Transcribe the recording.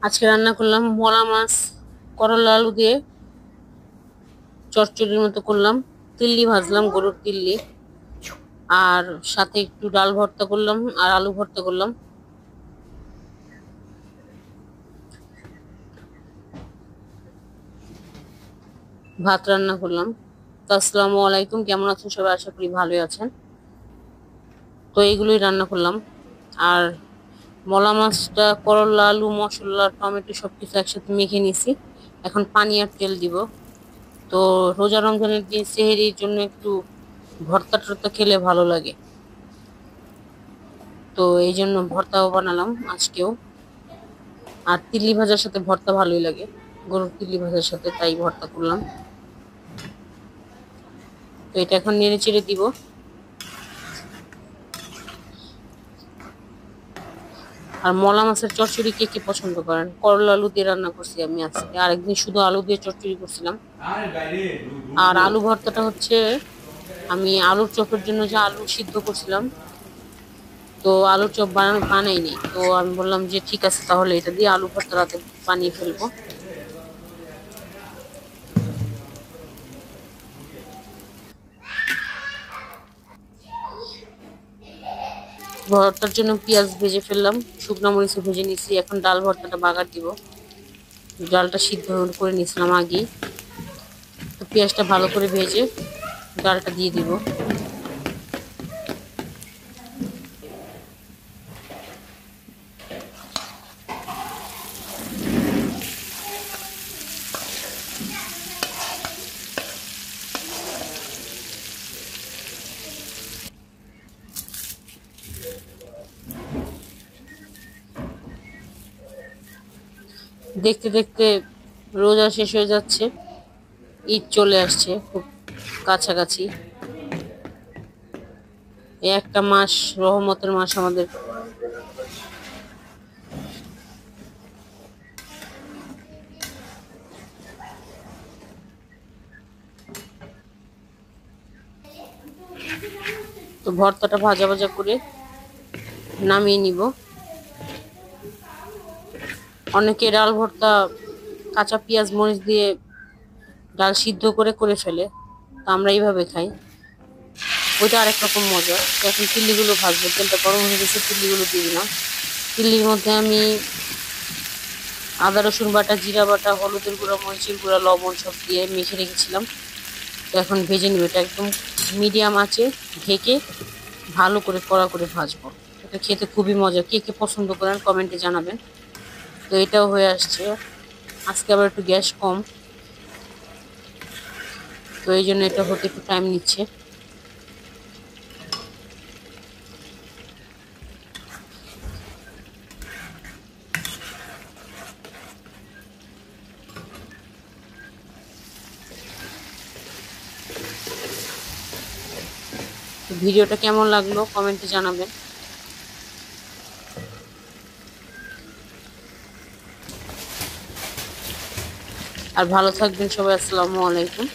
আজকে রান্না করলাম মলা মাছ, করলা আলু দিয়ে চচ্চড়ির মতো করলাম। তিল্লি ভাজলাম, গরুর তিল্লি। আর সাথে একটু ডাল ভর্তা করলাম আর আলু ভর্তা করলাম। ভাত রান্না করলাম। তো আসসালামু আলাইকুম, কেমন আছেন সবাই? আশা করি ভালোই আছেন। তো এইগুলোই রান্না করলাম। আর মলা মাছটা করলা আলু মশলা টমেটো সবকিছু একসাথে মেখে নিছি। এখন পানি আর তেল দিব। তো রোজা রমজানের দিন সেহরির জন্য একটু ভর্তা টর্তা খেলে ভালো লাগে। তো এই জন্য ভর্তাও বানালাম আজকেও। আর তিল্লি ভাজার সাথে ভর্তা ভালোই লাগে, গরুর তিল্লি ভাজার সাথে, তাই ভর্তা করলাম। তো এটা এখন নেড়ে চেড়ে দিব। আর মলা মাছের চচ্চড়ি কে কে পছন্দ করেন? করলা আলু দিয়ে রান্না করছি আমি আজকে, আরেকদিন শুধু আলু দিয়ে চচ্চড়ি করছিলাম। আর আলু ভর্তাটা হচ্ছে, আমি আলুর চপের জন্য যে আলু সিদ্ধ করছিলাম, তো আলুর চপ বানাইনি। তো আমি বললাম যে ঠিক আছে, তাহলে এটা দিয়ে আলু ভর্তা রাতে বানিয়ে ফেলবো। ভর্তার জন্য পেঁয়াজ ভেজে ফেললাম, শুকনো মরিচ ভেজে নিচ্ছি। এখন ডাল ভর্তাটা বাগার দিব। ডালটা সিদ্ধ করে নিয়েছিলাম আগেই। তো পেঁয়াজটা ভালো করে ভেজে ডালটা দিয়ে দিব। দেখতে দেখতে রোজা শেষ হয়ে যাচ্ছে, ঈদ চলে আসছে খুব কাছাকাছি। এই একটা মাস, রহমতের মাস আমাদের। তো ভর্তাটা ভাজা ভাজা করে নামিয়ে নিব। অনেকে ডাল ভর্তা কাঁচা পেঁয়াজ মরিচ দিয়ে ডাল সিদ্ধ করে করে ফেলে, তো আমরা এইভাবে খাই। ওইটা আরেক রকম মজা। তো এখন চিল্লিগুলো ভাজবো, তেলটা গরম হয়ে গেছে, চিল্লিগুলো দিয়ে দিলাম। চিল্লির মধ্যে আমি আদা রসুন বাটা, জিরা বাটা, হলুদের গুঁড়া, মরিচের গুঁড়া, লবণ সব দিয়ে মেখে রেখেছিলাম। তো এখন ভেজে নেবো। এটা একদম মিডিয়াম আঁচে ঢেকে ভালো করে কড়া করে ভাজবো। এটা খেতে খুবই মজা। কে কে পছন্দ করেন কমেন্টে জানাবেন। তো এটাও হয়ে আসছে। আজকে আবার একটু গ্যাস কম, তো এই জন্য এটা হতে একটু টাইম নিচ্ছে। তো ভিডিওটা কেমন লাগলো কমেন্টে জানাবেন। আর ভালো থাকবেন সবাই। আসসালামু আলাইকুম।